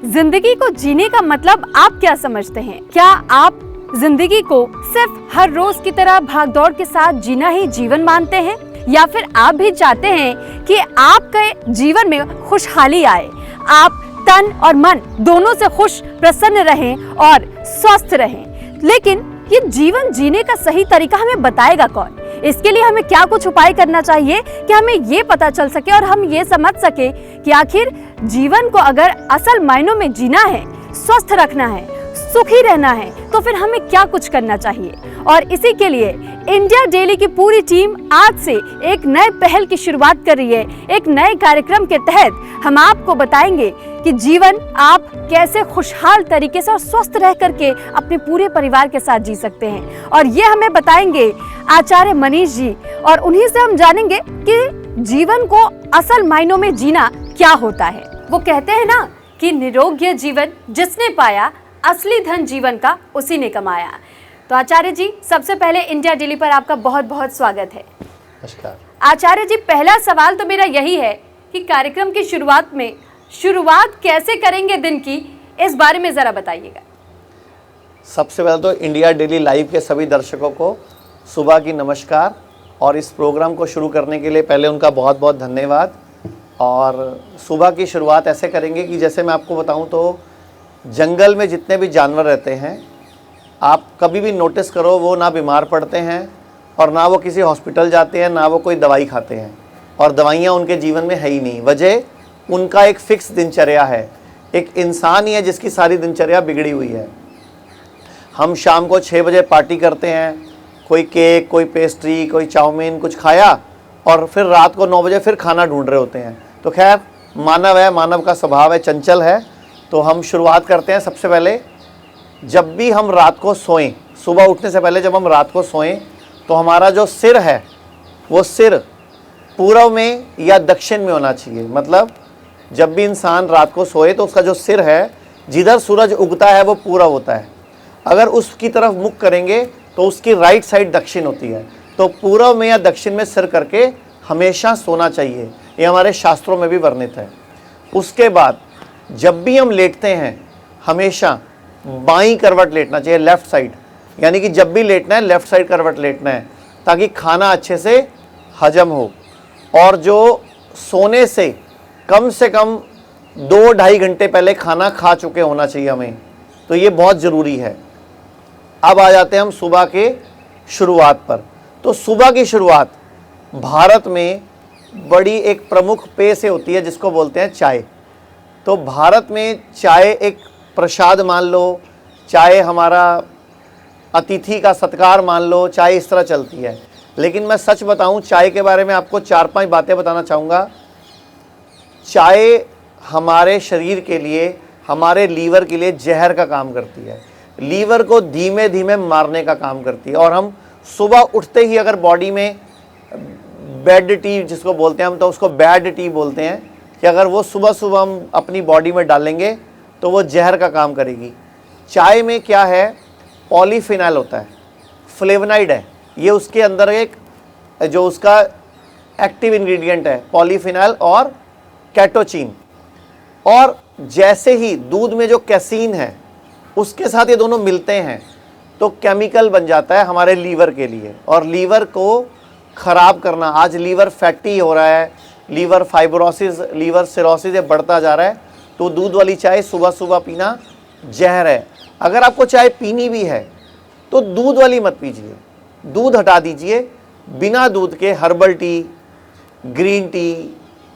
जिंदगी को जीने का मतलब आप क्या समझते हैं? क्या आप जिंदगी को सिर्फ हर रोज की तरह भागदौड़ के साथ जीना ही जीवन मानते हैं, या फिर आप भी चाहते हैं कि आपके जीवन में खुशहाली आए, आप तन और मन दोनों से खुश, प्रसन्न रहें और स्वस्थ रहें? लेकिन ये जीवन जीने का सही तरीका हमें बताएगा कौन? इसके लिए हमें क्या कुछ उपाय करना चाहिए कि हमें ये पता चल सके और हम ये समझ सके कि आखिर जीवन को अगर असल मायनों में जीना है, स्वस्थ रखना है, सुखी रहना है, तो फिर हमें क्या कुछ करना चाहिए। और इसी के लिए इंडिया डेली की पूरी टीम आज से एक नए पहल की शुरुआत कर रही है। एक नए कार्यक्रम के तहत हम आपको बताएंगे कि जीवन आप कैसे खुशहाल तरीके से और स्वस्थ रह करके अपने पूरे परिवार के साथ जी सकते हैं। और ये हमें बताएंगे आचार्य मनीष जी, और उन्हीं से हम जानेंगे कि जीवन को असल मायनों में जीना क्या होता है। वो कहते हैं ना कि निरोग्य जीवन जिसने पाया, असली धन जीवन का उसी ने कमाया। तो आचार्य जी, सबसे पहले इंडिया डेली पर आपका बहुत बहुत स्वागत है। नमस्कार आचार्य जी, पहला सवाल तो मेरा यही है कि कार्यक्रम की शुरुआत कैसे करेंगे दिन की, इस बारे में जरा बताइएगा। सबसे पहले तो इंडिया डेली लाइव के सभी दर्शकों को सुबह की नमस्कार, और इस प्रोग्राम को शुरू करने के लिए पहले उनका बहुत बहुत धन्यवाद। और सुबह की शुरुआत ऐसे करेंगे कि जैसे मैं आपको बताऊं तो जंगल में जितने भी जानवर रहते हैं, आप कभी भी नोटिस करो, वो ना बीमार पड़ते हैं और ना वो किसी हॉस्पिटल जाते हैं, ना वो कोई दवाई खाते हैं, और दवाइयाँ उनके जीवन में है ही नहीं। वजह उनका एक फिक्स दिनचर्या है। एक इंसान ही है जिसकी सारी दिनचर्या बिगड़ी हुई है। हम शाम को 6 बजे पार्टी करते हैं, कोई केक, कोई पेस्ट्री, कोई चाउमीन कुछ खाया, और फिर रात को 9 बजे फिर खाना ढूंढ रहे होते हैं। तो खैर, मानव है, मानव का स्वभाव है, चंचल है। तो हम शुरुआत करते हैं। सबसे पहले जब भी हम रात को सोएं, सुबह उठने से पहले जब हम रात को सोएं, तो हमारा जो सिर है वो सिर पूर्व में या दक्षिण में होना चाहिए। मतलब जब भी इंसान रात को सोए तो उसका जो सिर है, जिधर सूरज उगता है वो पूर्व होता है। अगर उसकी तरफ मुख करेंगे तो उसकी राइट साइड दक्षिण होती है। तो पूर्व में या दक्षिण में सिर करके हमेशा सोना चाहिए। ये हमारे शास्त्रों में भी वर्णित है। उसके बाद जब भी हम लेटते हैं, हमेशा बाईं करवट लेटना चाहिए, लेफ़्ट साइड। यानी कि जब भी लेटना है लेफ़्ट साइड करवट लेटना है, ताकि खाना अच्छे से हजम हो। और जो सोने से कम 2-2.5 घंटे पहले खाना खा चुके होना चाहिए हमें। तो ये बहुत ज़रूरी है। अब आ जाते हैं हम सुबह के शुरुआत पर। तो सुबह की शुरुआत भारत में बड़ी एक प्रमुख पेय से होती है, जिसको बोलते हैं चाय। तो भारत में चाय एक प्रसाद मान लो, चाय हमारा अतिथि का सत्कार मान लो, चाय इस तरह चलती है। लेकिन मैं सच बताऊं, चाय के बारे में आपको 4-5 बातें बताना चाहूँगा। चाय हमारे शरीर के लिए, हमारे लीवर के लिए जहर का काम करती है। लीवर को धीमे धीमे मारने का काम करती है। और हम सुबह उठते ही अगर बॉडी में बेड टी जिसको बोलते हैं हम, तो उसको बैड टी बोलते हैं, कि अगर वो सुबह सुबह हम अपनी बॉडी में डालेंगे तो वो जहर का काम करेगी। चाय में क्या है, पॉलीफिनाइल होता है, फ्लेवोनाइड है। ये उसके अंदर एक जो उसका एक्टिव इंग्रेडिएंट है, पॉलीफिनाइल और कैटोचीन। और जैसे ही दूध में जो कैसीन है उसके साथ ये दोनों मिलते हैं तो केमिकल बन जाता है हमारे लीवर के लिए, और लीवर को ख़राब करना। आज लीवर फैटी हो रहा है, लीवर फाइब्रोसिस, लीवर सिरोसिस ये बढ़ता जा रहा है। तो दूध वाली चाय सुबह सुबह पीना जहर है। अगर आपको चाय पीनी भी है तो दूध वाली मत पीजिए, दूध हटा दीजिए। बिना दूध के herbal tea, green tea,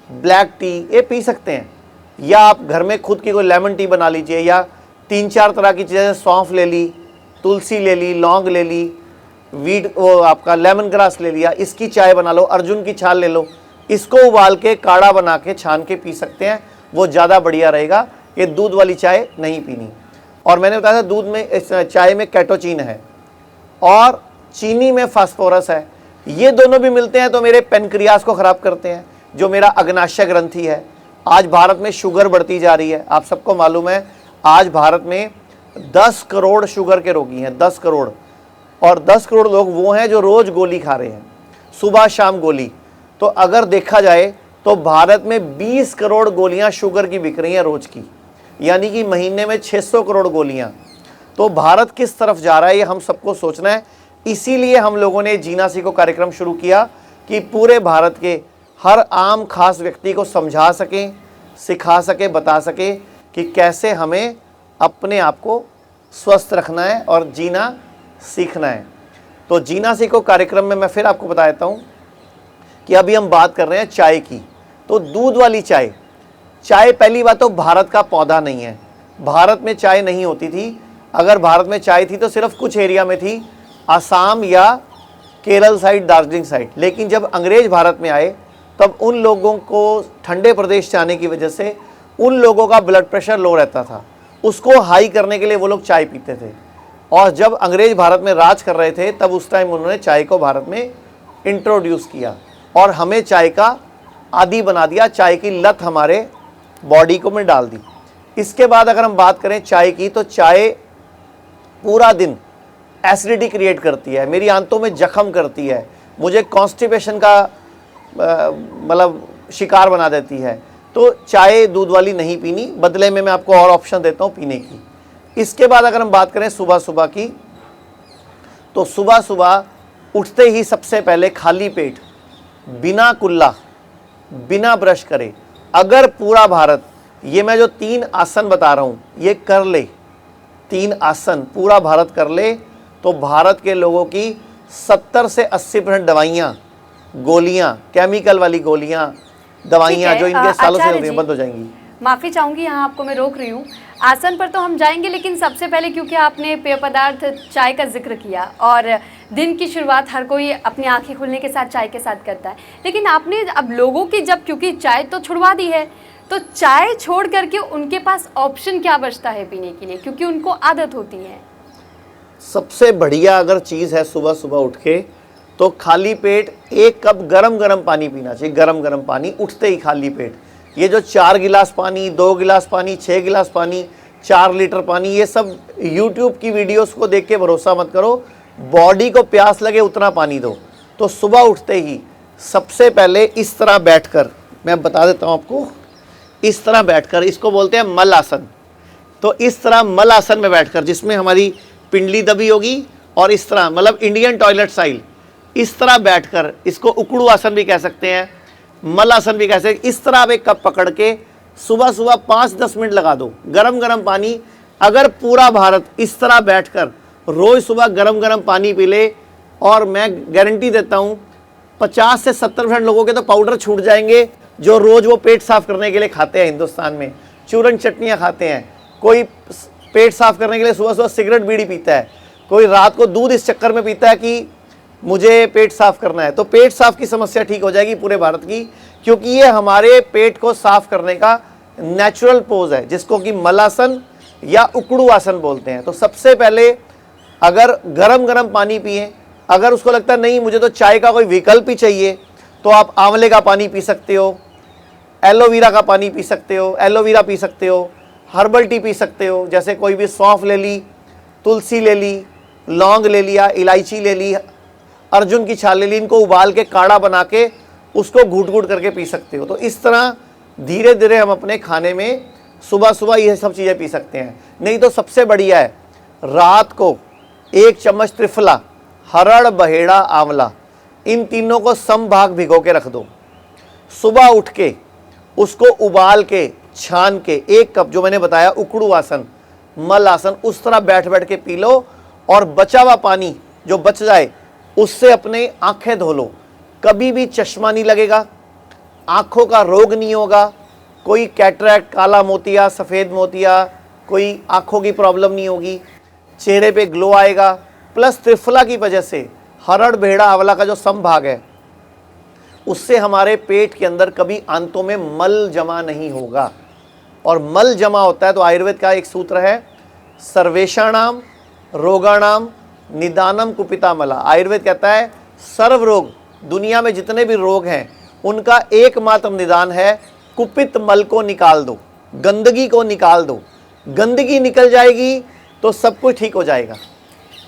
black T ये पी सकते हैं। या आप घर में खुद की कोई लेमन टी बना लीजिए, या 3-4 तरह की चीज़ें, सौंफ ले ली, तुलसी ले ली, लौंग ले ली, वो आपका लेमन ग्रास ले लिया, इसकी चाय बना लो। अर्जुन की छाल ले लो, इसको उबाल के काढ़ा बना के छान के पी सकते हैं, वो ज़्यादा बढ़िया रहेगा। ये दूध वाली चाय नहीं पीनी। और मैंने बताया था दूध में, इस चाय में कैटोचीन है और चीनी में फास्फोरस है। ये दोनों भी मिलते हैं तो मेरे पेनक्रियास को ख़राब करते हैं, जो मेरा अग्नाशय ग्रंथि है। आज भारत में शुगर बढ़ती जा रही है। आप सबको मालूम है आज भारत में 10 करोड़ शुगर के रोगी हैं, 10 करोड़। और 10 करोड़ लोग वो हैं जो रोज़ गोली खा रहे हैं, सुबह शाम गोली। तो अगर देखा जाए तो भारत में 20 करोड़ गोलियां शुगर की बिक रही हैं रोज़ की। यानी कि महीने में 600 करोड़ गोलियां। तो भारत किस तरफ जा रहा है ये हम सबको सोचना है। इसीलिए हम लोगों ने जीना सीखो कार्यक्रम शुरू किया कि पूरे भारत के हर आम खास व्यक्ति को समझा सकें, सिखा सके, बता सके कि कैसे हमें अपने आप को स्वस्थ रखना है और जीना सीखना है। तो जीना सीखो कार्यक्रम में मैं फिर आपको बता देता हूँ कि अभी हम बात कर रहे हैं चाय की। तो दूध वाली चाय, चाय पहली बात तो भारत का पौधा नहीं है, भारत में चाय नहीं होती थी। अगर भारत में चाय थी तो सिर्फ कुछ एरिया में थी, असम या केरल साइड, दार्जिलिंग साइड। लेकिन जब अंग्रेज भारत में आए तब उन लोगों को ठंडे प्रदेश जाने की वजह से उन लोगों का ब्लड प्रेशर लो रहता था, उसको हाई करने के लिए वो लोग चाय पीते थे। और जब अंग्रेज भारत में राज कर रहे थे तब उस टाइम उन्होंने चाय को भारत में इंट्रोड्यूस किया और हमें चाय का आदी बना दिया, चाय की लत हमारे बॉडी को में डाल दी। इसके बाद अगर हम बात करें चाय की, तो चाय पूरा दिन एसिडिटी क्रिएट करती है, मेरी आंतों में जख्म करती है, मुझे कॉन्स्टिपेशन का मतलब शिकार बना देती है। तो चाय दूध वाली नहीं पीनी, बदले में मैं आपको और ऑप्शन देता हूँ पीने की। इसके बाद अगर हम बात करें सुबह सुबह की, तो सुबह सुबह उठते ही सबसे पहले खाली पेट, बिना कुल्ला, बिना ब्रश करे, अगर पूरा भारत ये मैं जो 3 आसन बता रहा हूँ ये कर ले, 3 आसन पूरा भारत कर ले, तो भारत के लोगों की 70 से 80% दवाइयाँ, गोलियाँ, केमिकल वाली गोलियाँ, दवाइयाँ जो इनके सालों से होती हैं बंद हो जाएंगी। माफ़ी चाहूँगी, यहाँ आपको मैं रोक रही हूँ। आसन पर तो हम जाएंगे, लेकिन सबसे पहले क्योंकि आपने पेय पदार्थ चाय का जिक्र किया और दिन की शुरुआत हर कोई अपनी आंखें खुलने के साथ चाय के साथ करता है, लेकिन आपने अब लोगों की जब क्योंकि चाय तो छुड़वा दी है, तो चाय छोड़ करके उनके पास ऑप्शन क्या बचता है पीने के लिए, क्योंकि उनको आदत होती है। सबसे बढ़िया अगर चीज़ है सुबह सुबह उठ के, तो खाली पेट 1 कप गरम गरम पानी पीना चाहिए, गरम गरम पानी उठते ही खाली पेट। ये जो 4 गिलास पानी, 2 गिलास पानी, 6 गिलास पानी, 4 लीटर पानी, ये सब YouTube की वीडियोस को देख के भरोसा मत करो, बॉडी को प्यास लगे उतना पानी दो। तो सुबह उठते ही सबसे पहले इस तरह बैठकर, मैं बता देता हूँ आपको, इस तरह बैठकर, इसको बोलते हैं मल आसन। तो इस तरह मल आसन में बैठकर, जिसमें हमारी पिंडली दबी होगी और इस तरह मतलब इंडियन टॉयलेट स्टाइल, इस तरह बैठकर, इसको उकड़ू आसन भी कह सकते हैं, मल आसन भी कह सकते हैं। इस तरह आप एक कप पकड़ के सुबह सुबह 5-10 मिनट लगा दो, गरम गरम पानी। अगर पूरा भारत इस तरह बैठकर रोज सुबह गरम गरम पानी पी ले, और मैं गारंटी देता हूँ 50 से 70% लोगों के तो पाउडर छूट जाएंगे, जो रोज वो पेट साफ करने के लिए खाते हैं। हिंदुस्तान में चूरन चटनियाँ खाते हैं, कोई पेट साफ करने के लिए सुबह सुबह सिगरेट बीड़ी पीता है, कोई रात को दूध इस चक्कर में पीता है कि मुझे पेट साफ करना है। तो पेट साफ की समस्या ठीक हो जाएगी पूरे भारत की, क्योंकि ये हमारे पेट को साफ करने का नेचुरल पोज है, जिसको कि मलासन या उकड़ू आसन बोलते हैं। तो सबसे पहले अगर गरम गरम पानी पिए, अगर उसको लगता है नहीं मुझे तो चाय का कोई विकल्प ही चाहिए, तो आप आंवले का पानी पी सकते हो, एलोवेरा का पानी पी सकते हो, एलोवेरा पी सकते हो, हर्बल टी पी सकते हो, जैसे कोई भी सौंफ ले ली, तुलसी ले ली, लौंग ले लिया, इलायची ले ली, अर्जुन की छाल ले ली, इनको उबाल के काढ़ा बना के उसको घूट घूट करके पी सकते हो। तो इस तरह धीरे धीरे हम अपने खाने में सुबह सुबह ये सब चीज़ें पी सकते हैं। नहीं तो सबसे बढ़िया है रात को 1 चम्मच त्रिफला, हरड़, बहेड़ा, आंवला, इन तीनों को समभाग भिगो के रख दो। सुबह उठ के उसको उबाल के छान के 1 कप, जो मैंने बताया उकड़ू आसन, मल आसन, उस तरह बैठ बैठ के पी लो, और बचा हुआ पानी जो बच जाए उससे अपने आंखें धो लो। कभी भी चश्मा नहीं लगेगा, आँखों का रोग नहीं होगा, कोई कैटरैक्ट, काला मोतिया, सफ़ेद मोतिया, कोई आँखों की प्रॉब्लम नहीं होगी, चेहरे पे ग्लो आएगा। प्लस त्रिफला की वजह से, हरड़, भेड़ा, आंवला का जो समभाग है, उससे हमारे पेट के अंदर कभी आंतों में मल जमा नहीं होगा। और मल जमा होता है तो आयुर्वेद का एक सूत्र है, सर्वेषाणाम रोगाणाम निदानम कुपिता मला। आयुर्वेद कहता है सर्व रोग, दुनिया में जितने भी रोग हैं उनका एकमात्र निदान है कुपित मल को निकाल दो, गंदगी को निकाल दो। गंदगी निकल जाएगी तो सब कुछ ठीक हो जाएगा।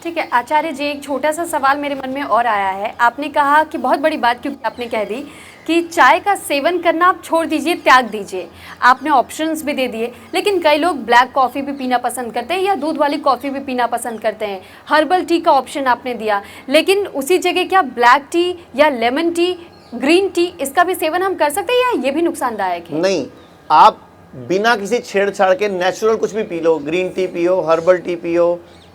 ठीक है आचार्य जी, एक छोटा सा सवाल मेरे मन में और आया है। आपने कहा कि बहुत बड़ी बात क्योंकि आपने कह दी कि चाय का सेवन करना आप छोड़ दीजिए, त्याग दीजिए। आपने ऑप्शंस भी दे दिए, लेकिन कई लोग ब्लैक कॉफ़ी भी पीना पसंद करते हैं या दूध वाली कॉफ़ी भी पीना पसंद करते हैं। हर्बल टी का ऑप्शन आपने दिया, लेकिन उसी जगह क्या ब्लैक टी या लेमन टी, ग्रीन टी, इसका भी सेवन हम कर सकते हैं या ये भी नुकसानदायक है? नहीं, आप बिना किसी छेड़छाड़ के नेचुरल कुछ भी पी लो, ग्रीन टी पियो, हर्बल टी पियो,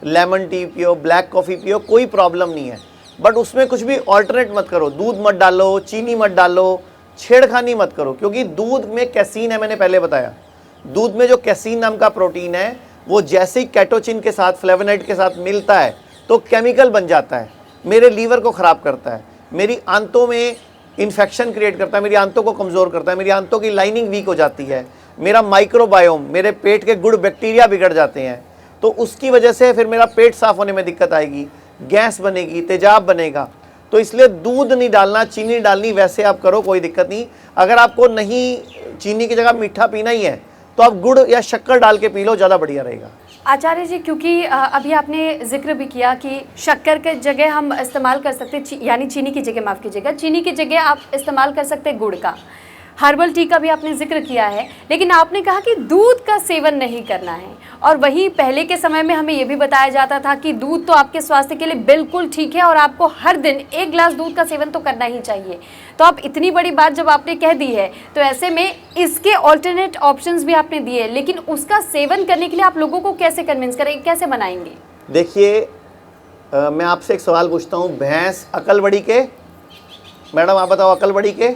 लेमन टी पियो, ब्लैक कॉफ़ी पियो, कोई प्रॉब्लम नहीं है। बट उसमें कुछ भी ऑल्टरनेट मत करो, दूध मत डालो, चीनी मत डालो, छेड़खानी मत करो, क्योंकि दूध में कैसीन है, मैंने पहले बताया। दूध में जो कैसीन नाम का प्रोटीन है वो जैसे ही कैटोचिन के साथ, फ्लेवोनाइड के साथ मिलता है तो केमिकल बन जाता है, मेरे लीवर को ख़राब करता है, मेरी आंतों में इन्फेक्शन क्रिएट करता है, मेरी आंतों को कमज़ोर करता है, मेरी आंतों की लाइनिंग वीक हो जाती है, मेरा माइक्रोबायोम, मेरे पेट के गुड बैक्टीरिया बिगड़ जाते हैं, तो उसकी वजह से फिर मेरा पेट साफ़ होने में दिक्कत आएगी, गैस बनेगी, तेजाब बनेगा। तो इसलिए दूध नहीं डालना, चीनी नहीं डालनी, वैसे आप करो, कोई दिक्कत नहीं। अगर आपको नहीं चीनी की जगह मीठा पीना ही है तो आप गुड़ या शक्कर डाल के पी लो, ज़्यादा बढ़िया रहेगा। आचार्य जी, क्योंकि अभी आपने जिक्र भी किया कि शक्कर के जगह हम इस्तेमाल कर सकते हैं, यानी चीनी की जगह, माफ़ कीजिएगा, चीनी की जगह आप इस्तेमाल कर सकते हैं गुड़ का। हर्बल टी का भी आपने जिक्र किया है, लेकिन आपने कहा कि दूध का सेवन नहीं करना है। और वहीं पहले के समय में हमें ये भी बताया जाता था कि दूध तो आपके स्वास्थ्य के लिए बिल्कुल ठीक है और आपको हर दिन 1 गिलास दूध का सेवन तो करना ही चाहिए। तो आप इतनी बड़ी बात जब आपने कह दी है, तो ऐसे में इसके ऑल्टरनेट ऑप्शंस भी आपने दिए, लेकिन उसका सेवन करने के लिए आप लोगों को कैसे कन्विंस करेंगे, कैसे बनाएंगे? देखिए, मैं आपसे एक सवाल पूछता हूँ, भैंस अकल बड़ी के, मैडम आप बताओ, अकल बड़ी के?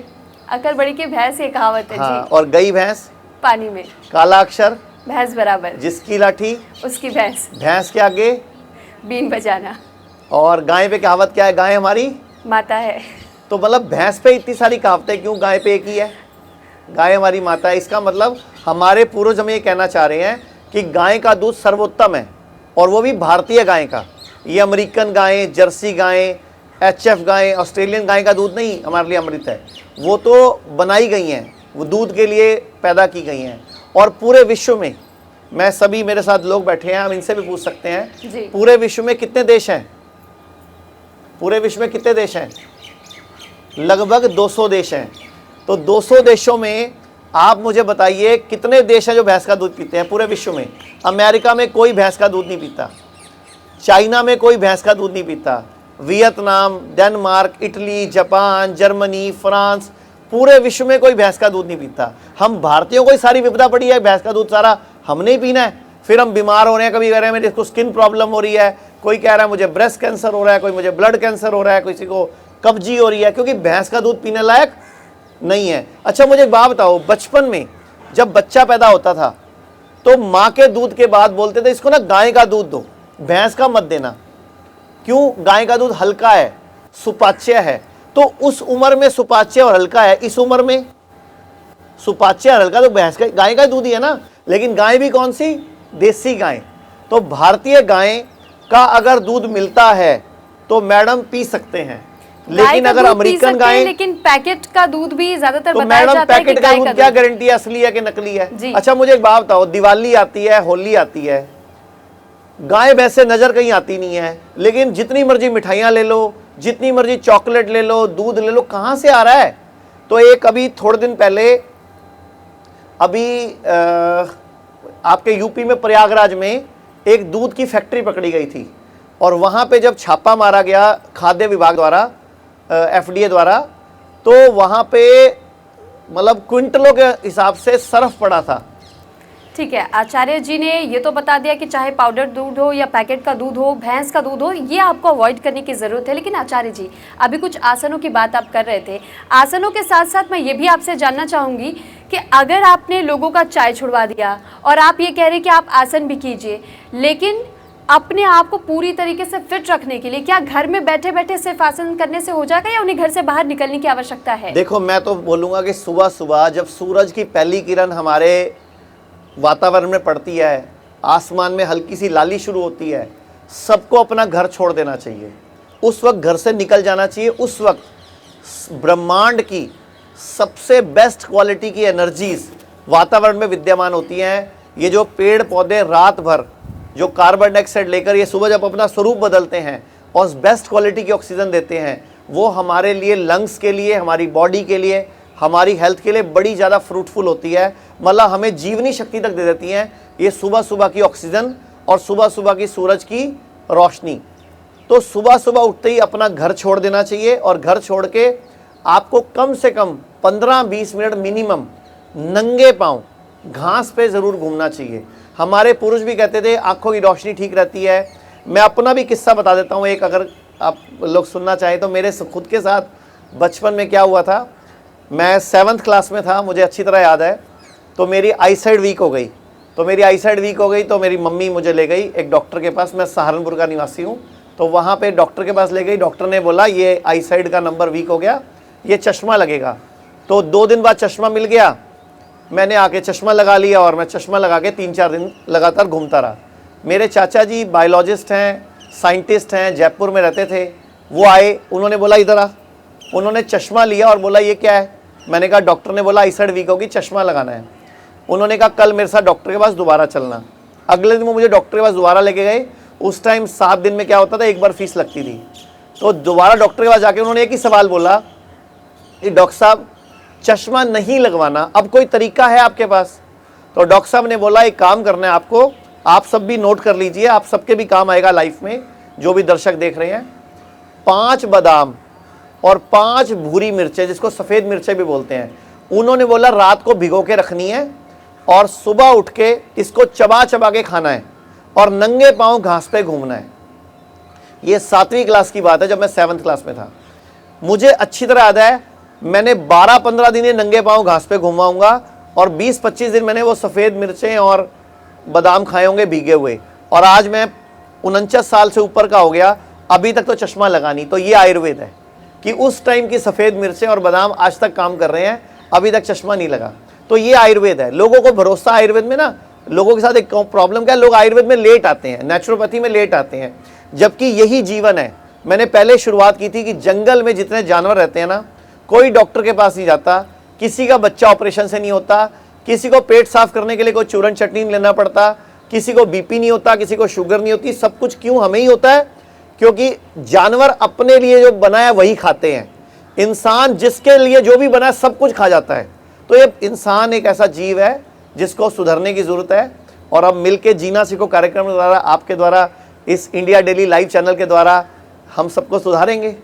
अकल बड़ी के भैंस, ये कहावत है। हाँ, जी। और गई भैंस पानी में। काला अक्षर भैंस बराबर। जिसकी लाठी उसकी भैंस। भैंस के आगे बीन बजाना। और गाय पे कहावत क्या है? गाय हमारी माता है। तो मतलब भैंस पे इतनी सारी कहावतें क्यों, गाय पे एक ही है? गाय हमारी माता है। इसका मतलब हमारे पूर्वज हमें ये कहना चाह रहे हैं कि गाय का दूध सर्वोत्तम है, और वो भी भारतीय गाय का। ये अमेरिकन गाय, जर्सी गाय, HF गाय, ऑस्ट्रेलियन गाय का दूध नहीं हमारे लिए अमृत है, वो तो बनाई गई हैं, वो दूध के लिए पैदा की गई हैं। और पूरे विश्व में, मैं सभी, मेरे साथ लोग बैठे हैं, हम इनसे भी पूछ सकते हैं जी। पूरे विश्व में कितने देश हैं? पूरे विश्व में कितने देश हैं? लगभग 200 देश हैं। तो 200 देशों में आप मुझे बताइए कितने देश हैं जो भैंस का दूध पीते हैं पूरे विश्व में? अमेरिका में कोई भैंस का दूध नहीं पीता, चाइना में कोई भैंस का दूध नहीं पीता, Vietnam, Denmark, Italy, Japan, Germany, France, पूरे विश्व में कोई भैंस का दूध नहीं पीता। हम भारतीयों को ही सारी विपदा पड़ी है, भैंस का दूध सारा हमने ही पीना है। फिर हम बीमार हो रहे हैं, कभी कह रहे हैं मेरे को स्किन प्रॉब्लम हो रही है, कोई कह रहा है मुझे ब्रेस्ट कैंसर हो रहा है, कोई मुझे ब्लड कैंसर हो रहा है, किसी को कब्जी हो रही है, क्योंकि भैंस का दूध पीने लायक नहीं है। अच्छा, मुझे एक बात बताओ, बचपन में जब बच्चा पैदा होता था तो माँ के दूध के बाद बोलते थे इसको ना गाय का दूध दो, भैंस का मत देना। क्यों? गाय का दूध हल्का है, सुपाच्य है। तो उस उम्र में सुपाच्य और हल्का है, इस उम्र में सुपाच्य और हल्का तो भैंस का, गाय का दूध ही है ना। लेकिन गाय भी कौन सी? देसी गाय। तो भारतीय गाय का अगर दूध मिलता है तो मैडम पी सकते हैं, लेकिन अगर अमेरिकन गाय, लेकिन पैकेट का दूध भी ज्यादातर तो बताया मैडम जाता है कि पैकेट का गाय दूध का क्या दूध। गारंटी है असली है कि नकली है? जी। अच्छा, मुझे एक बात बताओ, दिवाली आती है, होली आती है, गाय वैसे नजर कहीं आती नहीं है, लेकिन जितनी मर्जी मिठाइयाँ ले लो, जितनी मर्जी चॉकलेट ले लो, दूध ले लो, कहाँ से आ रहा है? तो एक अभी थोड़े दिन पहले आपके यूपी में प्रयागराज में एक दूध की फैक्ट्री पकड़ी गई थी, और वहाँ पे जब छापा मारा गया खाद्य विभाग द्वारा, FDA द्वारा, तो वहाँ पे मतलब क्विंटलों के हिसाब से सर्फ पड़ा था। ठीक है, आचार्य जी ने ये तो बता दिया कि चाहे पाउडर दूध हो या पैकेट का दूध हो, भैंस का दूध हो, ये आपको अवॉइड करने की ज़रूरत है। लेकिन आचार्य जी, अभी कुछ आसनों की बात आप कर रहे थे, आसनों के साथ साथ मैं ये भी आपसे जानना चाहूँगी कि अगर आपने लोगों का चाय छुड़वा दिया और आप ये कह रहे हैं कि आप आसन भी कीजिए, लेकिन अपने आप को पूरी तरीके से फिट रखने के लिए क्या घर में बैठे बैठे सिर्फ आसन करने से हो जाएगा या उन्हें घर से बाहर निकलने की आवश्यकता है? देखो, मैं तो बोलूँगा कि सुबह सुबह जब सूरज की पहली किरण हमारे वातावरण में पड़ती है, आसमान में हल्की सी लाली शुरू होती है, सबको अपना घर छोड़ देना चाहिए, उस वक्त घर से निकल जाना चाहिए। उस वक्त ब्रह्मांड की सबसे बेस्ट क्वालिटी की एनर्जीज वातावरण में विद्यमान होती हैं। ये जो पेड़ पौधे रात भर जो कार्बन डाइऑक्साइड लेकर ये सुबह जब अपना स्वरूप बदलते हैं और बेस्ट क्वालिटी की ऑक्सीजन देते हैं, वो हमारे लिए, लंग्स के लिए, हमारी बॉडी के लिए, हमारी हेल्थ के लिए बड़ी ज़्यादा फ्रूटफुल होती है। मतलब हमें जीवनी शक्ति तक दे देती हैं ये सुबह सुबह की ऑक्सीजन और सुबह सुबह की सूरज की रोशनी। तो सुबह सुबह उठते ही अपना घर छोड़ देना चाहिए और घर छोड़ के आपको कम से कम 15-20 मिनट मिनिमम नंगे पांव घास पे ज़रूर घूमना चाहिए। हमारे पुरुष भी कहते थे आंखों की रोशनी ठीक रहती है। मैं अपना भी किस्सा बता देता हूँ एक, अगर आप लोग सुनना चाहें तो। मेरे खुद के साथ बचपन में क्या हुआ था, मैं 7th क्लास में था, मुझे अच्छी तरह याद है। तो मेरी आई साइड वीक हो गई। तो मेरी मम्मी मुझे ले गई एक डॉक्टर के पास। मैं सहारनपुर का निवासी हूँ। तो वहाँ पे डॉक्टर के पास ले गई। डॉक्टर ने बोला ये आई साइड का नंबर वीक हो गया, ये चश्मा लगेगा। तो 2 दिन बाद चश्मा मिल गया। मैंने आके चश्मा लगा लिया और मैं चश्मा लगा के 3-4 दिन लगातार घूमता रहा। मेरे चाचा जी बायोलॉजिस्ट हैं, साइंटिस्ट हैं, जयपुर में रहते थे। वो आए, उन्होंने बोला इधर आ। उन्होंने चश्मा लिया और बोला ये क्या है। मैंने कहा डॉक्टर ने बोला आई साइड वीक होगी, चश्मा लगाना है। उन्होंने कहा कल मेरे साथ डॉक्टर के पास दोबारा चलना। अगले दिन वो मुझे डॉक्टर के पास दोबारा लेके गए। उस टाइम 7 दिन में क्या होता था, एक बार फीस लगती थी। तो दोबारा डॉक्टर के पास जाके उन्होंने एक ही सवाल बोला कि डॉक्टर साहब चश्मा नहीं लगवाना, अब कोई तरीका है आपके पास? तो डॉक्टर साहब ने बोला एक काम करना है आपको, आप सब भी नोट कर लीजिए, आप सबके भी काम आएगा लाइफ में, जो भी दर्शक देख रहे हैं। 5 बादाम और 5 भूरी मिर्चें, जिसको सफ़ेद मिर्चें भी बोलते हैं, उन्होंने बोला रात को भिगो के रखनी है और सुबह उठ के इसको चबा चबा के खाना है और नंगे पांव घास पे घूमना है। ये 7वीं क्लास की बात है, जब मैं 7th क्लास में था। मुझे अच्छी तरह याद है, मैंने 12-15 दिन ये नंगे पांव घास पे घुमाऊंगा और 20-25 दिन मैंने वो सफ़ेद मिर्चें और बादाम खाए होंगे भीगे हुए। और आज मैं 49 साल से ऊपर का हो गया, अभी तक तो चश्मा लगा नहीं। तो ये आयुर्वेद है कि उस टाइम की सफ़ेद मिर्चें और बादाम आज तक काम कर रहे हैं, अभी तक चश्मा नहीं लगा। तो ये आयुर्वेद है। लोगों को भरोसा आयुर्वेद में ना, लोगों के साथ एक प्रॉब्लम क्या है, लोग आयुर्वेद में लेट आते हैं, नेचुरोपैथी में लेट आते हैं, जबकि यही जीवन है। मैंने पहले शुरुआत की थी कि जंगल में जितने जानवर रहते हैं ना, कोई डॉक्टर के पास नहीं जाता, किसी का बच्चा ऑपरेशन से नहीं होता, किसी को पेट साफ करने के लिए कोई चूरन चटनी नहीं लेना पड़ता, किसी को बीपी नहीं होता, किसी को शुगर नहीं होती। सब कुछ क्यों हमें ही होता है? क्योंकि जानवर अपने लिए जो बना है वही खाते हैं, इंसान जिसके लिए जो भी बना है सब कुछ खा जाता है। तो ये इंसान एक ऐसा जीव है जिसको सुधरने की ज़रूरत है। और अब मिलके जीना सीखो कार्यक्रम के द्वारा, आपके द्वारा, इस इंडिया डेली लाइव चैनल के द्वारा हम सबको सुधारेंगे।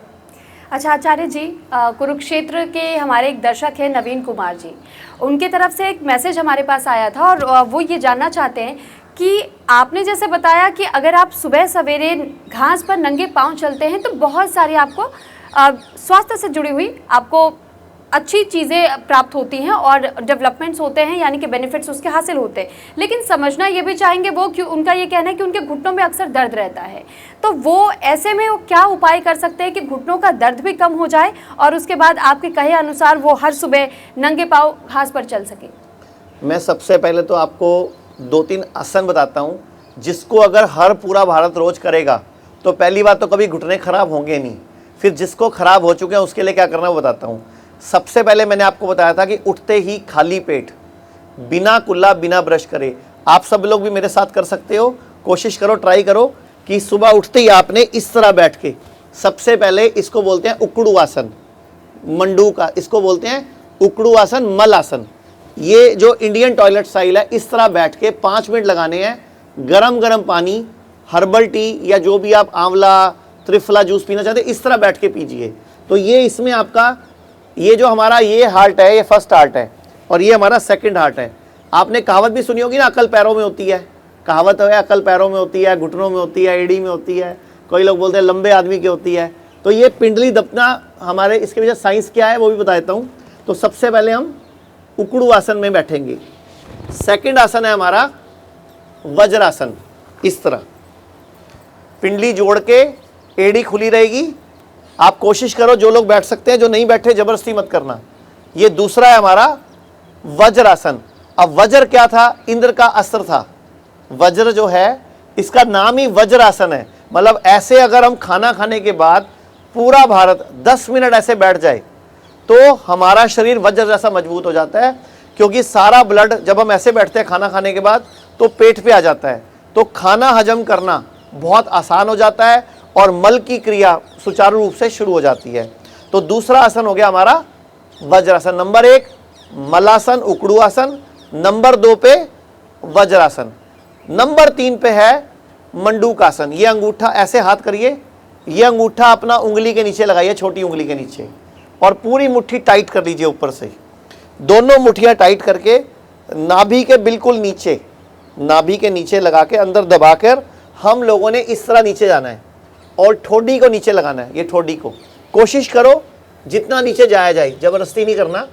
अच्छा आचार्य जी, कुरुक्षेत्र के हमारे एक दर्शक हैं नवीन कुमार जी, उनके तरफ से एक मैसेज हमारे पास आया था और वो ये जानना चाहते हैं कि आपने जैसे बताया कि अगर आप सुबह सवेरे घास पर नंगे पांव चलते हैं तो बहुत सारी आपको स्वास्थ्य से जुड़ी हुई आपको अच्छी चीज़ें प्राप्त होती हैं और डेवलपमेंट्स होते हैं, यानी कि बेनिफिट्स उसके हासिल होते हैं। लेकिन समझना ये भी चाहेंगे वो, क्यों उनका ये कहना है कि उनके घुटनों में अक्सर दर्द रहता है, तो वो ऐसे में वो क्या उपाय कर सकते हैं कि घुटनों का दर्द भी कम हो जाए और उसके बाद आपके कहे अनुसार वो हर सुबह नंगे पाँव घास पर चल सके? मैं सबसे पहले तो आपको 2-3 आसन बताता हूँ, जिसको अगर हर पूरा भारत रोज करेगा तो पहली बात तो कभी घुटने खराब होंगे नहीं। फिर जिसको खराब हो चुके हैं उसके लिए क्या करना वो बताता हूँ। सबसे पहले मैंने आपको बताया था कि उठते ही खाली पेट, बिना कुल्ला, बिना ब्रश करे, आप सब लोग भी मेरे साथ कर सकते हो। कोशिश करो, ट्राई करो कि सुबह उठते ही आपने इस तरह बैठ के, सबसे पहले इसको बोलते हैं उकड़ू आसन, मंडू का इसको बोलते हैं उकड़ू आसन, मल आसन। ये जो इंडियन टॉयलेट स्टाइल है, इस तरह बैठ के 5 मिनट लगाने हैं। गरम गरम पानी, हर्बल टी या जो भी आप आंवला, त्रिफला जूस पीना चाहते हैं, इस तरह बैठ के पीजिए। तो ये इसमें आपका, ये जो हमारा ये हार्ट है, ये फर्स्ट हार्ट है और ये हमारा सेकंड हार्ट है। आपने कहावत भी सुनी होगी ना, अकल पैरों में होती है। कहावत है अकल पैरों में होती है, घुटनों में होती है, एड़ी में होती है, कोई लोग बोलते हैं लंबे आदमी की होती है। तो ये पिंडली दपना हमारे, इसके पीछे साइंस क्या है वो भी बता देता हूँ। तो सबसे पहले हम उकड़ू आसन में बैठेंगे। सेकंड आसन है हमारा वज्रासन। इस तरह पिंडली जोड़ के एड़ी खुली रहेगी। आप कोशिश करो, जो लोग बैठ सकते हैं, जो नहीं बैठे जबरदस्ती मत करना। ये दूसरा है हमारा वज्रासन। अब वज्र क्या था? इंद्र का अस्त्र था। वज्र जो है इसका नाम ही वज्रासन है। मतलब ऐसे अगर हम खाना खाने के बाद पूरा भारत 10 मिनट ऐसे बैठ जाए तो हमारा शरीर वज्र जैसा मजबूत हो जाता है, क्योंकि सारा ब्लड जब हम ऐसे बैठते हैं खाना खाने के बाद तो पेट पे आ जाता है, तो खाना हजम करना बहुत आसान हो जाता है और मल की क्रिया सुचारू रूप से शुरू हो जाती है। तो दूसरा आसन हो गया हमारा वज्रासन। नंबर 1 मलासन उकड़ू आसन, नंबर 2 पे वज्रासन, नंबर 3 पे है मंडूकासन। ये अंगूठा ऐसे हाथ करिए, ये अंगूठा अपना उंगली के नीचे लगाइए, छोटी उंगली के नीचे, और पूरी मुट्ठी टाइट कर लीजिए ऊपर से। दोनों मुट्ठियां टाइट करके नाभि के बिल्कुल नीचे, नाभि के नीचे लगा के अंदर दबाकर हम लोगों ने इस तरह नीचे जाना है और ठोडी को नीचे लगाना है। ये ठोडी को कोशिश करो जितना नीचे जाया जाए, जबरदस्ती नहीं करना।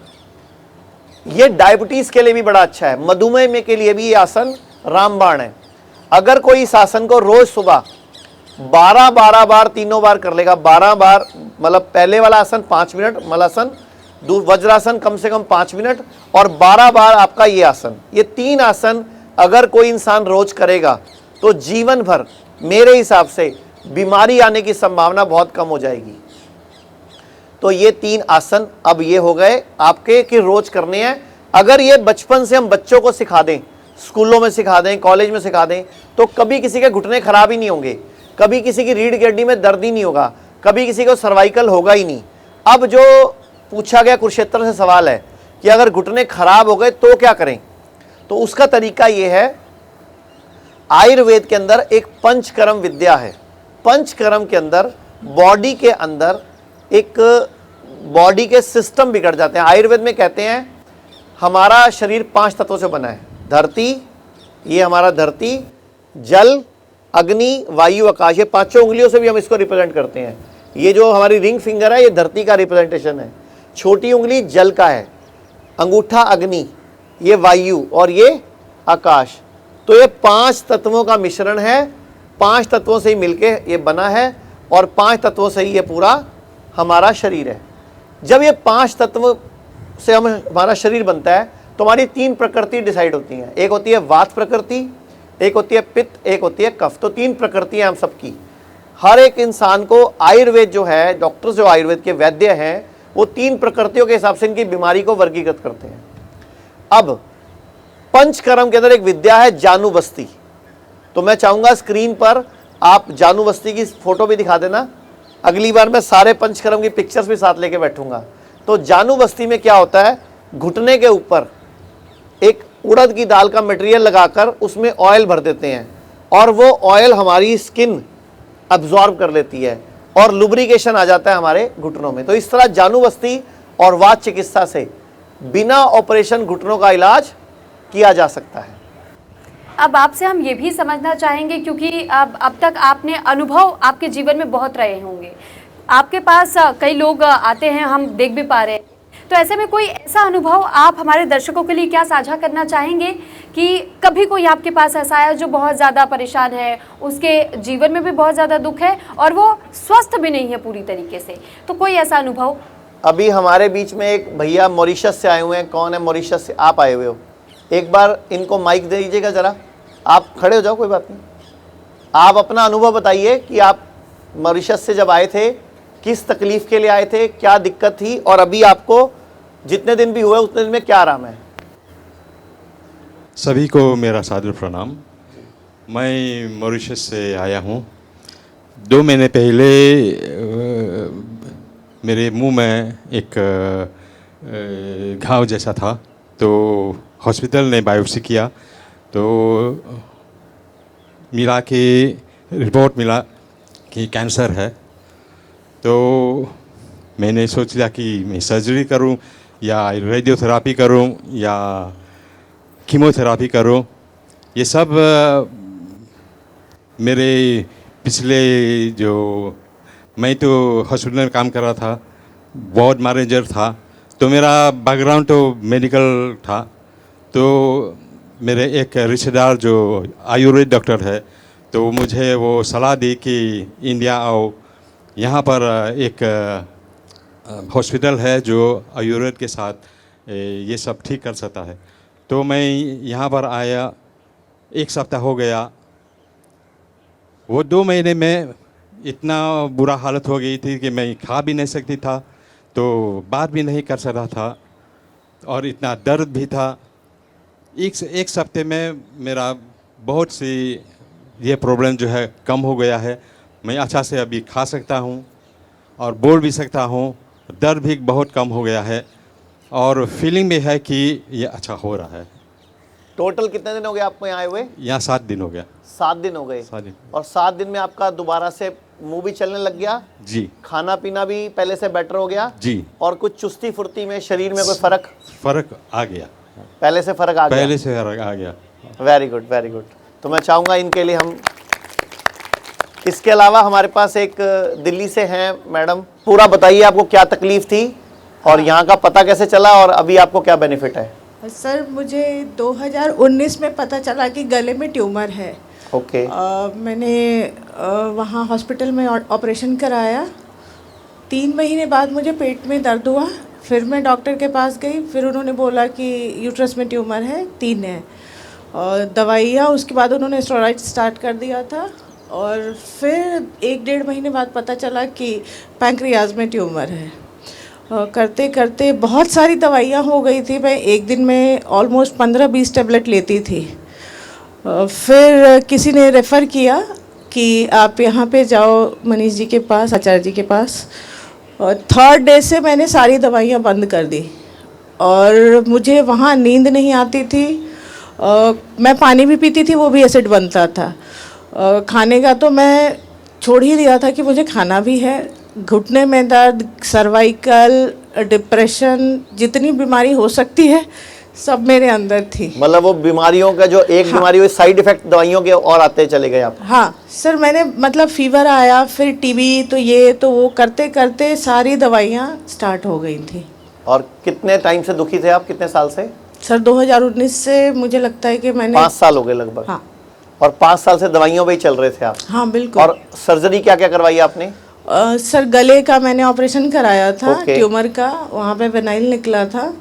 ये डायबिटीज के लिए भी बड़ा अच्छा है, मधुमेह में के लिए भी ये आसन रामबाण है। अगर कोई इस आसन को रोज सुबह 12 बार तीनों बार कर लेगा, 12 बार मतलब पहले वाला आसन 5 मिनट मलासन, वज्रासन कम से कम 5 मिनट, और 12 बार आपका ये आसन, ये 3 आसन अगर कोई इंसान रोज करेगा तो जीवन भर मेरे हिसाब से बीमारी आने की संभावना बहुत कम हो जाएगी। तो ये 3 आसन अब ये हो गए आपके कि रोज करने हैं। अगर ये बचपन से हम बच्चों को सिखा दें, स्कूलों में सिखा दें, कॉलेज में सिखा दें, तो कभी किसी के घुटने खराब ही नहीं होंगे, कभी किसी की रीढ़ की हड्डी में दर्द ही नहीं होगा, कभी किसी को सर्वाइकल होगा ही नहीं। अब जो पूछा गया कुरुक्षेत्र से सवाल है कि अगर घुटने खराब हो गए तो क्या करें, तो उसका तरीका ये है, आयुर्वेद के अंदर एक पंचकर्म विद्या है। पंचकर्म के अंदर बॉडी के अंदर एक बॉडी के सिस्टम बिगड़ जाते हैं। आयुर्वेद में कहते हैं हमारा शरीर 5 तत्वों से बना है। धरती, ये हमारा धरती, जल, अग्नि, वायु, आकाश, ये 5 उंगलियों से भी हम इसको रिप्रेजेंट करते हैं। ये जो हमारी रिंग फिंगर है ये धरती का रिप्रेजेंटेशन है, छोटी उंगली जल का है, अंगूठा अग्नि, ये वायु और ये आकाश। तो ये 5 तत्वों का मिश्रण है, 5 तत्वों से ही मिलके ये बना है और 5 तत्वों से ही ये पूरा हमारा शरीर है। जब ये 5 तत्व से हमारा शरीर बनता है तो हमारी 3 प्रकृति डिसाइड होती हैं। एक होती है वात प्रकृति, एक होती है पित्त, एक होती है कफ। तो 3 प्रकृतियां हम सबकी। हर एक इंसान को आयुर्वेद जो है, डॉक्टर जो आयुर्वेद के वैद्य हैं, वो 3 प्रकृतियों के हिसाब से इनकी बीमारी को वर्गीकृत करते हैं। अब पंचकर्म के अंदर एक विद्या है जानुबस्ती। तो मैं चाहूंगा स्क्रीन पर आप जानुबस्ती की फोटो भी दिखा देना। अगली बार मैं सारे पंचकर्म की पिक्चर्स भी साथ लेके बैठूंगा। तो जानुबस्ती में क्या होता है, घुटने के ऊपर एक उड़द की दाल का मटेरियल लगाकर उसमें ऑयल भर देते हैं और वो ऑयल हमारी स्किन अब्जॉर्ब कर लेती है और लुब्रिकेशन आ जाता है हमारे घुटनों में। तो इस तरह जानुबस्ती और वात चिकित्सा से बिना ऑपरेशन घुटनों का इलाज किया जा सकता है। अब आपसे हम ये भी समझना चाहेंगे, क्योंकि अब तक आपने अनुभव आपके जीवन में बहुत रहे होंगे, आपके पास कई लोग आते हैं, हम देख भी पा रहे हैं। तो ऐसे में कोई ऐसा अनुभव आप हमारे दर्शकों के लिए क्या साझा करना चाहेंगे कि कभी कोई आपके पास ऐसा आया जो बहुत ज़्यादा परेशान है, उसके जीवन में भी बहुत ज़्यादा दुख है और वो स्वस्थ भी नहीं है पूरी तरीके से, तो कोई ऐसा अनुभव? अभी हमारे बीच में एक भैया मॉरिशस से आए हुए हैं। कौन है मॉरिशस से? आप आए हुए हो, एक बार इनको माइक दे दीजिएगा ज़रा। आप खड़े हो जाओ, कोई बात नहीं। आप अपना अनुभव बताइए कि आप मॉरिशस से जब आए थे किस तकलीफ़ के लिए आए थे, क्या दिक्कत थी, और अभी आपको जितने दिन भी हुए उतने दिन में क्या आराम है। सभी को मेरा सादर प्रणाम। मैं मॉरिशस से आया हूँ। 2 महीने पहले मेरे मुंह में एक घाव जैसा था, तो हॉस्पिटल ने बायोप्सी किया तो मिला कि रिपोर्ट मिला कि कैंसर है। तो मैंने सोच लिया कि मैं सर्जरी करूं या रेडियोथेरापी करूं या कीमोथेरापी करूं। ये सब मेरे पिछले जो मैं तो हॉस्पिटल में काम कर रहा था, वार्ड मैनेजर था, तो मेरा बैकग्राउंड तो मेडिकल था। तो मेरे एक रिश्तेदार जो आयुर्वेद डॉक्टर है, तो मुझे वो सलाह दी कि इंडिया आओ, यहाँ पर एक हॉस्पिटल है जो आयुर्वेद के साथ ये सब ठीक कर सकता है। तो मैं यहाँ पर आया, 1 सप्ताह हो गया। वो 2 महीने में इतना बुरा हालत हो गई थी कि मैं खा भी नहीं सकती था, तो बात भी नहीं कर सकता था और इतना दर्द भी था। एक सप्ते में मेरा बहुत सी ये प्रॉब्लम जो है कम हो गया है। मैं अच्छा से अभी खा सकता हूँ और बोल भी सकता हूँ। दर्द भी बहुत कम हो गया है और फीलिंग भी है कि ये अच्छा हो रहा है। टोटल कितने दिन हो गए आपको यहाँ आए हुए? यहाँ 7 दिन हो गया। 7 दिन हो गए। 7 दिन। और 7 दिन में आपका दोबारा से मुंह भी चलने लग गया, जी खाना पीना भी पहले से बेटर हो गया जी। और कुछ चुस्ती फुर्ती में शरीर में कोई फर्क आ गया, पहले से फर्क आ गया? पहले से फर्क आ गया। Very good very good. तो मैं चाहूँगा इनके लिए हम, इसके अलावा हमारे पास एक दिल्ली से हैं मैडम, पूरा बताइए आपको क्या तकलीफ थी और यहाँ का पता कैसे चला और अभी आपको क्या बेनिफिट है? सर मुझे 2019 में पता चला कि गले में ट्यूमर है। ओके। मैंने वहाँ हॉस्पिटल में ऑपरेशन कराया। 3 महीने बाद मुझे पेट में दर्द हुआ, फिर मैं डॉक्टर के पास गई, फिर उन्होंने बोला कि यूट्रस में ट्यूमर है, 3 है, और दवाइयाँ, उसके बाद उन्होंने स्टेरॉइड स्टार्ट कर दिया था और फिर 1-1.5 महीने बाद पता चला कि पैंक्रियाज में ट्यूमर है। करते करते बहुत सारी दवाइयाँ हो गई थी, मैं एक दिन में ऑलमोस्ट 15-20 टेबलेट लेती थी। फिर किसी ने रेफ़र किया कि आप यहाँ पे जाओ मनीष जी के पास, आचार्य जी के पास। और 3rd डे से मैंने सारी दवाइयाँ बंद कर दी और मुझे वहाँ नींद नहीं आती थी। मैं पानी भी पीती थी, वो भी एसिड बनता था। खाने का तो मैं छोड़ ही दिया था कि मुझे खाना भी है। घुटने में दर्द, सर्वाइकल, डिप्रेशन, जितनी बीमारी हो सकती है सब मेरे अंदर थी। मतलब वो बीमारियों का जो एक बीमारी हुई, साइड इफेक्ट दवाइयों के और आते चले गए आप? हाँ सर, मैंने मतलब फीवर आया, फिर टीबी, तो ये तो वो करते करते सारी दवाइयाँ स्टार्ट हो गई थी। और कितने टाइम से दुखी थे आप, कितने साल से? सर 2019 से मुझे लगता है कि मैंने 5 साल हो गए लगभग। हाँ। और 5 साल से दवाइयों पे ही चल रहे थे आप? हाँ बिल्कुल। और सर्जरी क्या क्या करवाई आपने? सर गले का मैंने ऑपरेशन कराया था, ओके। ट्यूमर का, वहाँ पे वेनाइल निकला था।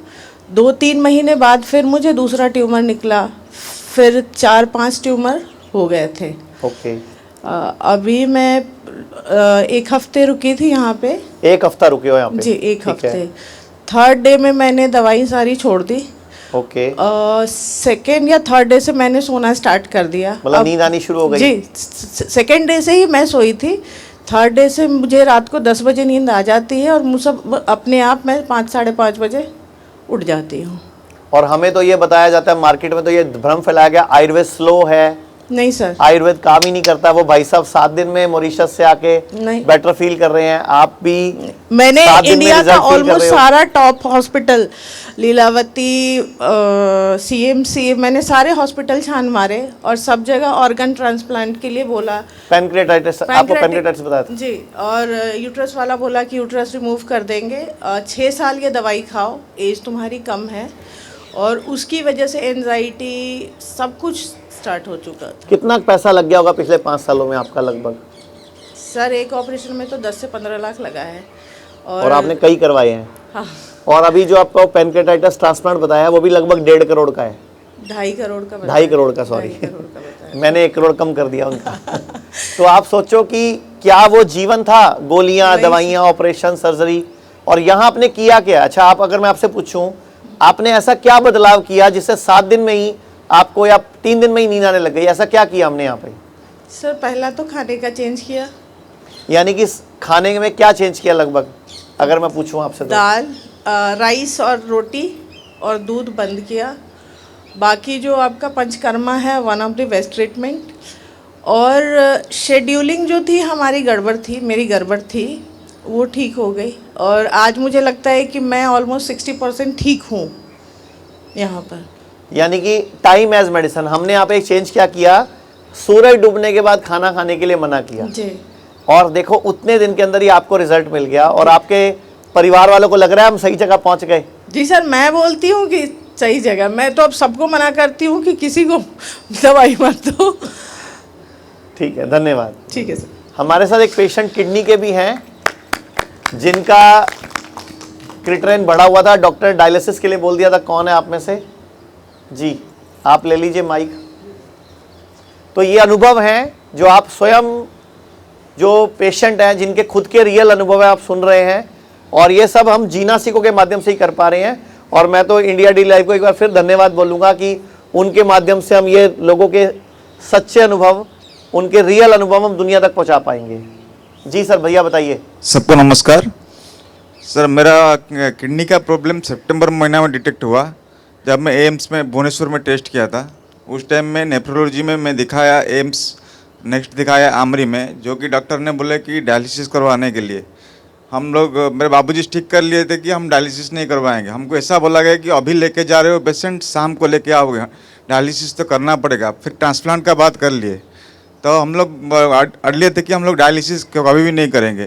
2-3 महीने बाद फिर मुझे दूसरा ट्यूमर निकला, फिर 4-5 ट्यूमर हो गए थे। ओके। अभी मैं 1 हफ्ते रुकी थी यहाँ पे। 1 हफ्ता रुके हो यहाँ पे? जी 1 ठीक है। हफ्ते। 3rd डे में मैंने दवाई सारी छोड़ दी। ओके। 2nd या 3rd डे से मैंने सोना स्टार्ट कर दिया। मतलब नींद आनी शुरू हो गई? जी 2nd डे से ही मैं सोई थी। 3rd डे से मुझे रात को 10 बजे नींद आ जाती है और मुझे अपने आप मैं 5-5:30 बजे उठ जाती हूँ। और हमें तो ये बताया जाता है, मार्केट में तो ये भ्रम फैलाया गया आयुर्वेद स्लो है। नहीं सर, आयुर्वेद काम ही नहीं करता। वो भाई साहब 7 दिन में मॉरिशस से आके नहीं। बेटर फील कर रहे हैं, आप भी मैंने 7 दिन में इंडिया का result feel कर ऑलमोस्ट रहे हो। सारा टॉप हॉस्पिटल, लीलावती, CMC, मैंने सारे हॉस्पिटल छान मारे और सब जगह ऑर्गन ट्रांसप्लांट के लिए बोला। पैनक्रेटाइटिस, आपको पैनक्रेटाइटिस बताया था? जी, और यूट्रस वाला बोला कि यूट्रस रिमूव कर देंगे, 6 साल ये दवाई खाओ, एज तुम्हारी कम है। और उसकी वजह से एंजाइटी सब कुछ स्टार्ट हो चुका था। कितना पैसा लग गया होगा पिछले 5 सालों में आपका लगभग? सर एक ऑपरेशन में तो 10 से 15 लाख लगा है। और आपने कई करवाए हैं? हाँ, और अभी जो आपको पैनक्रेटाइटिस ट्रांसप्लांट बताया वो भी लगभग 1.5 करोड़ का है? 2.5 करोड़ का बताया। 2.5 करोड़ का, सॉरी 2.5 करोड़ का बताया। मैंने 1 करोड़ कम कर दिया उनका। तो आप सोचो कि क्या वो जीवन था, गोलियां, दवाइयां, ऑपरेशन, सर्जरी, और यहाँ आपने किया क्या? अच्छा, आप अगर मैं आपसे पूछूं, आपने ऐसा क्या बदलाव किया जिससे 7 दिन में ही आपको, या 3 दिन में ही नींद आने लग गई? ऐसा क्या किया हमने यहाँ पे? सर पहला तो खाने का चेंज किया। यानी कि खाने में क्या चेंज किया लगभग, अगर मैं पूछूं आपसे तो? दाल, राइस और रोटी और दूध बंद किया। बाकी जो आपका पंचकर्मा है, one of the best treatment. और शेड्यूलिंग जो थी हमारी गड़बड़ थी, मेरी गड़बड़ थी, वो ठीक हो गई। और आज मुझे लगता है कि मैं ऑलमोस्ट 60% ठीक हूँ यहाँ पर। यानी कि टाइम एज मेडिसिन। हमने यहाँ पे एक चेंज क्या किया, सूरज डूबने के बाद खाना खाने के लिए मना किया। जी। और देखो उतने दिन के अंदर ही आपको रिजल्ट मिल गया और आपके परिवार वालों को लग रहा है हम सही जगह पहुंच गए। जी सर, मैं बोलती हूँ कि सही जगह। मैं तो अब सबको मना करती हूँ कि किसी को दवाई मत दो। ठीक है, धन्यवाद। ठीक है सर। हमारे साथ एक पेशेंट किडनी के भी हैं जिनका क्रिएटिनिन बढ़ा हुआ था, डॉक्टर डायलिसिस के लिए बोल दिया था। कौन है आप में से? जी, आप ले लीजिए माइक। तो ये अनुभव हैं जो आप स्वयं, जो पेशेंट हैं जिनके खुद के रियल अनुभव है, आप सुन रहे हैं। और ये सब हम जीना सीखो के माध्यम से ही कर पा रहे हैं। और मैं तो इंडिया डी लाइव को एक बार फिर धन्यवाद बोलूँगा कि उनके माध्यम से हम ये लोगों के सच्चे अनुभव उनके रियल अनुभव हम दुनिया तक पहुंचा पाएंगे। जी सर, भैया बताइए। सबको नमस्कार सर। मेरा किडनी का प्रॉब्लम सितंबर महीना में डिटेक्ट हुआ जब मैं एम्स में भुवनेश्वर में टेस्ट किया था। उस टाइम में नेफ्रोलॉजी में मैं दिखाया एम्स, नेक्स्ट दिखाया आमरी में, जो कि डॉक्टर ने बोले कि डायलिसिस करवाने के लिए। हम लोग, मेरे बाबूजी ठीक कर लिए थे कि हम डायलिसिस नहीं करवाएंगे। हमको ऐसा बोला गया कि अभी लेके जा रहे हो पेशेंट, शाम को लेके आओगे, डायलिसिस तो करना पड़ेगा। फिर ट्रांसप्लांट का बात कर लिए, तो हम लोग अड़ लिए थे कि हम लोग डायलिसिस कभी भी नहीं करेंगे।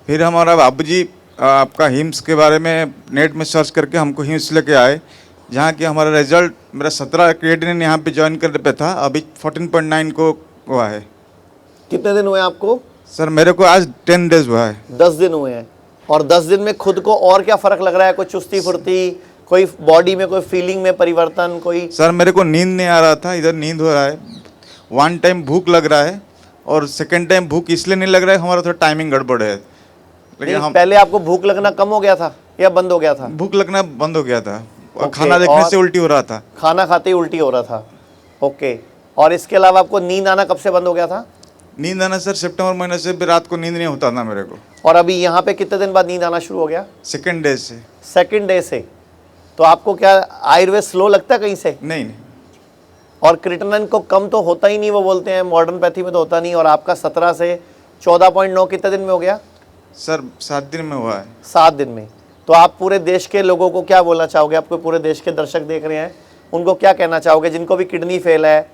फिर हमारा बाबूजी आपका हिम्स के बारे में नेट में सर्च करके हमको हिम्स लेके आए, जहाँ कि हमारा रिजल्ट, मेरा 17 क्रिएटिनिन यहाँ पे ज्वाइन करने पे था, अभी 14.9 को हुआ है। कितने दिन हुए आपको? सर मेरे को आज 10 डेज हुआ है। 10 दिन हुए हैं। और 10 दिन में खुद को और क्या फ़र्क लग रहा है? कोई चुस्ती फुर्ती, कोई बॉडी में कोई फीलिंग में परिवर्तन, कोई? सर मेरे को नींद नहीं आ रहा था, इधर नींद हो रहा है। 1 टाइम भूख लग रहा है और सेकेंड टाइम भूख इसलिए नहीं लग रहा है, हमारा थोड़ा टाइमिंग गड़बड़ है। लेकिन हम पहले आपको भूख लगना कम हो गया था या बंद हो गया था? भूख लगना बंद हो गया था और ओके, खाना देखने और से उल्टी हो रहा था। खाना खाते ही उल्टी हो रहा था। ओके, और इसके अलावा आपको नींद आना कब से बंद हो गया था? नींद आना सर सितंबर महीने से भी रात को नींद नहीं होता था मेरे को। और अभी यहाँ पे कितने दिन बाद नींद आना शुरू हो गया? सेकेंड डे से। सेकंड डे से। तो आपको क्या आयुर्वेद स्लो लगता है कहीं से? नहीं। और क्रिएटिनिन को कम तो होता ही नहीं, वो बोलते हैं मॉडर्न पैथी में तो होता नहीं। और आपका 17 से 14.9 कितने दिन में हो गया? सर 7 दिन में हुआ है। 7 दिन में। तो आप पूरे देश के लोगों को क्या बोलना चाहोगे? आपको पूरे देश के दर्शक देख रहे हैं, उनको क्या कहना चाहोगे? जिनको भी किडनी फेल है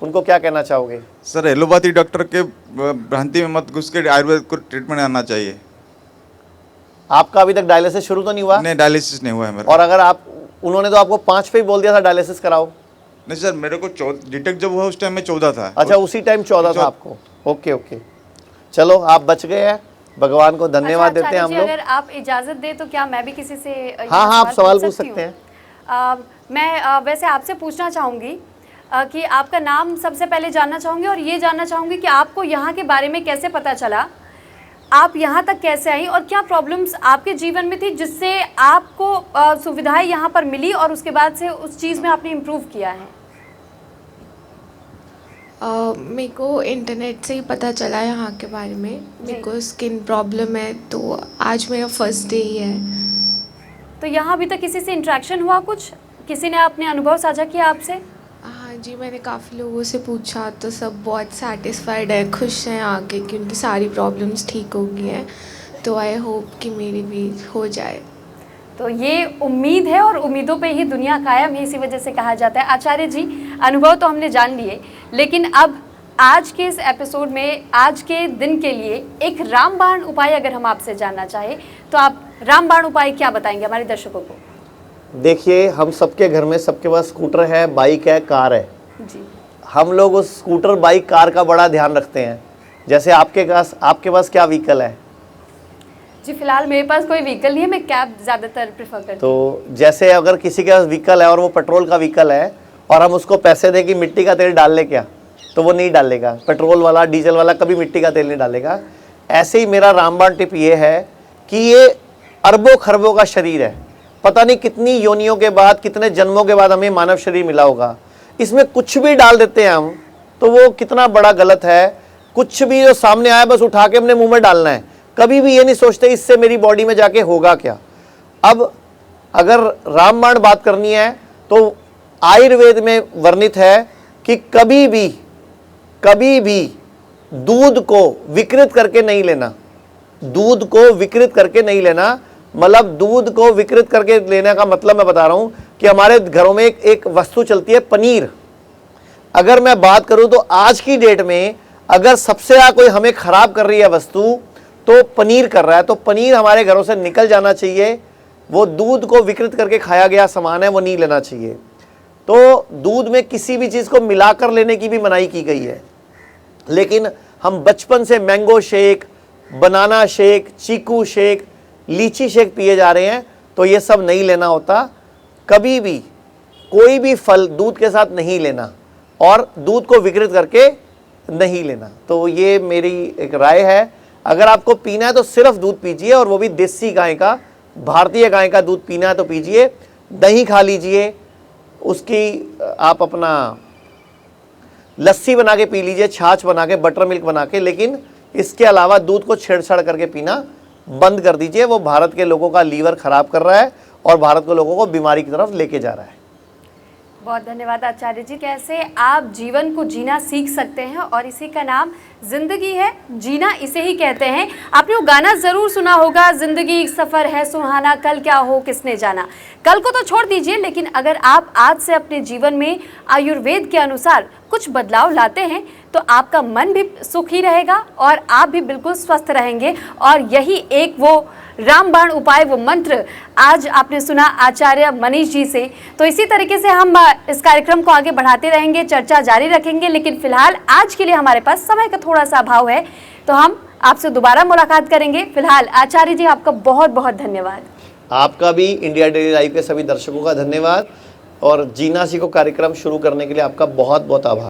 उनको क्या कहना चाहोगे? सर एलोपैथी डॉक्टर के भ्रांति में मत घुस के आयुर्वेद को ट्रीटमेंट आना चाहिए। आपका अभी तक डायलिसिस शुरू तो नहीं हुआ? नहीं, डायलिसिस नहीं हुआ है मेरा। और अगर आप, उन्होंने तो आपको 5 पे ही बोल दिया था डायलिसिस कराओ। नहीं सर, मेरे को डिटेक्ट जब हुआ उस टाइम में 14 था। अच्छा, उसी टाइम 14 था आपको। ओके ओके, चलो आप बच गए हैं, भगवान को धन्यवाद देते हैं हम लोग। अगर आप इजाजत दे तो क्या मैं भी किसी से हाँ हाँ, आप सवाल पूछ सकते हैं। मैं वैसे आपसे पूछना चाहूँगी कि आपका नाम सबसे पहले जानना चाहूँगी और ये जानना चाहूँगी कि आपको यहाँ के बारे में कैसे पता चला, आप यहाँ तक कैसे आई और क्या प्रॉब्लम्स आपके जीवन में थी जिससे आपको सुविधाएं यहाँ पर मिली और उसके बाद से उस चीज़ में आपने इम्प्रूव किया है? मेरे को इंटरनेट से ही पता चला यहाँ के बारे में। मेरे को स्किन प्रॉब्लम है, तो आज मेरा फर्स्ट डे ही है। तो यहाँ अभी तक किसी से इंटरेक्शन हुआ, कुछ किसी ने अपने अनुभव साझा किया आपसे? हाँ जी, मैंने काफ़ी लोगों से पूछा तो सब बहुत सेटिस्फाइड है, खुश हैं आके कि उनकी सारी प्रॉब्लम्स ठीक हो गई हैं। तो आई होप कि मेरी भी हो जाए। तो ये उम्मीद है और उम्मीदों पे ही दुनिया कायम है, इसी वजह से कहा जाता है। आचार्य जी, अनुभव तो हमने जान लिए, लेकिन अब आज के इस एपिसोड में, आज के दिन के लिए एक रामबाण उपाय अगर हम आपसे जानना चाहें तो आप रामबाण उपाय क्या बताएंगे हमारे दर्शकों को? देखिए, हम सबके घर में सबके पास स्कूटर है, बाइक है, कार है जी। हम लोग उस स्कूटर, बाइक, कार का बड़ा ध्यान रखते हैं। जैसे आपके पास क्या व्हीकल है? जी फिलहाल मेरे पास कोई व्हीकल नहीं है, मैं कैब ज़्यादातर प्रेफर करती हूँ। तो जैसे अगर किसी के पास व्हीकल है और वो पेट्रोल का व्हीकल है और हम उसको पैसे दें कि मिट्टी का तेल डाल ले क्या, तो वो नहीं डालेगा। पेट्रोल वाला, डीजल वाला कभी मिट्टी का तेल नहीं डालेगा। ऐसे ही मेरा रामबाण टिप ये है कि ये अरबों खरबों का शरीर है, पता नहीं कितनी योनियों के बाद, कितने जन्मों के बाद हमें मानव शरीर मिला होगा। इसमें कुछ भी डाल देते हैं हम, तो वो कितना बड़ा गलत है। कुछ भी जो सामने आया बस उठा के अपने मुंह में डालना है, कभी भी ये नहीं सोचते इससे मेरी बॉडी में जाके होगा क्या। अब अगर रामबाण बात करनी है तो आयुर्वेद में वर्णित है कि कभी भी दूध को विकृत करके नहीं लेना। दूध को विकृत करके नहीं लेना, मतलब दूध को विकृत करके लेने का मतलब मैं बता रहा हूं कि हमारे घरों में एक वस्तु चलती है पनीर। अगर मैं बात करूं तो आज की डेट में अगर सबसे ज़्यादा कोई हमें खराब कर रही है वस्तु तो पनीर कर रहा है, तो पनीर हमारे घरों से निकल जाना चाहिए। वो दूध को विकृत करके खाया गया सामान है, वो नहीं लेना चाहिए। तो दूध में किसी भी चीज़ को मिलाकर लेने की भी मनाही की गई है। लेकिन हम बचपन से मैंगो शेक, बनाना शेक, चीकू शेक, लीची शेक पिए जा रहे हैं, तो ये सब नहीं लेना होता। कभी भी कोई भी फल दूध के साथ नहीं लेना और दूध को विकृत करके नहीं लेना। तो ये मेरी एक राय है। अगर आपको पीना है तो सिर्फ दूध पीजिए, और वो भी देसी गाय का, भारतीय गाय का दूध पीना है तो पीजिए। दही खा लीजिए, उसकी आप अपना लस्सी बना के पी लीजिए, छाछ बना के, बटर मिल्क बना के, लेकिन इसके अलावा दूध को छेड़छाड़ करके पीना बंद कर दीजिए। वो भारत के लोगों का लीवर खराब कर रहा है और भारत के लोगों को बीमारी की तरफ लेके जा रहा है। बहुत धन्यवाद आचार्य जी। कैसे आप जीवन को जीना सीख सकते हैं और इसी का नाम जिंदगी है, जीना इसे ही कहते हैं। आपने वो गाना ज़रूर सुना होगा, जिंदगी एक सफ़र है सुहाना, कल क्या हो किसने जाना। कल को तो छोड़ दीजिए, लेकिन अगर आप आज से अपने जीवन में आयुर्वेद के अनुसार कुछ बदलाव लाते हैं तो आपका मन भी सुखी रहेगा और आप भी बिल्कुल स्वस्थ रहेंगे। और यही एक वो रामबाण उपाय, वो मंत्र आज आपने सुना आचार्य मनीष जी से। तो इसी तरीके से हम इस कार्यक्रम को आगे बढ़ाते रहेंगे, चर्चा जारी रखेंगे, लेकिन फिलहाल आज के लिए हमारे पास समय का थोड़ा सा अभाव है, तो हम आपसे दोबारा मुलाकात करेंगे। फिलहाल आचार्य जी आपका बहुत बहुत धन्यवाद। आपका भी इंडिया डेली लाइव के सभी दर्शकों का धन्यवाद और जीना सीखो कार्यक्रम शुरू करने के लिए आपका बहुत बहुत आभार।